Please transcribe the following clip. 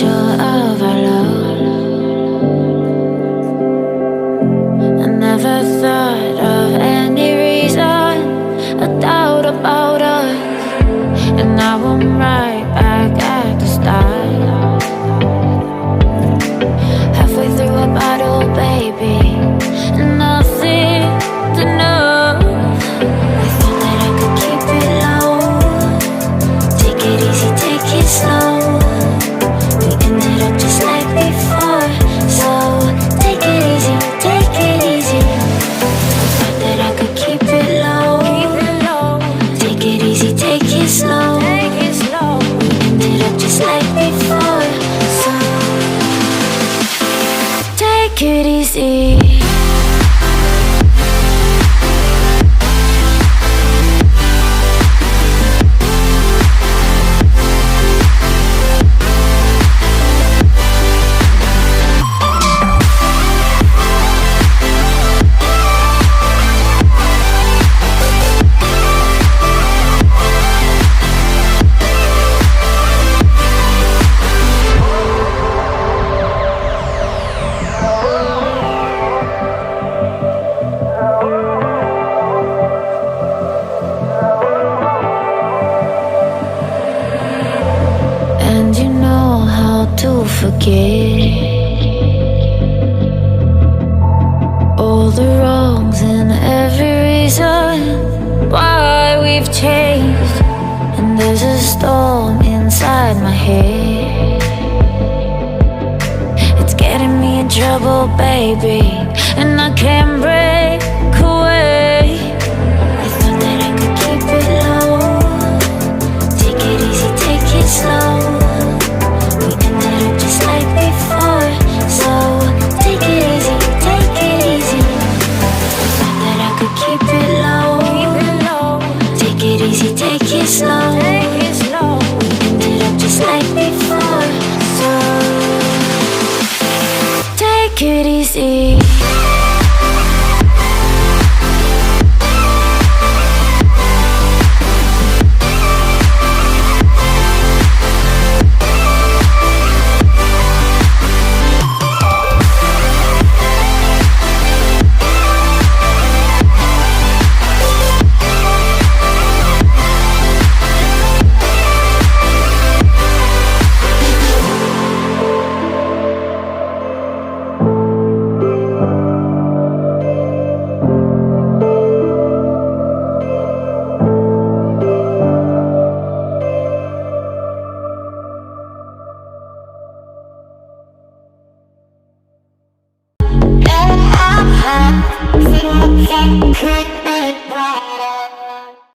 middle of our love. I never thought of any reason, a doubt about us, and now I'm right back at the start. Halfway through a bottle, baby, and nothing's enough. I thought that I could keep it low, take it easy, take it slow. We ended up just like before, so take it easy, take it easy. I thought that I could keep it low, take it easy, take it slow. We ended up just like before, so take it easy. And you know how to forget all the wrongs and every reason why we've changed. And there's a storm inside my head, it's getting me in trouble, baby, and I can't break away. I thought that I could keep it low, take it easy, take it slow. We ended up just like before, so take it easy, take it easy. I thought that I could keep it low, take it easy, take it slow. We ended up just like before, so take it easy. Could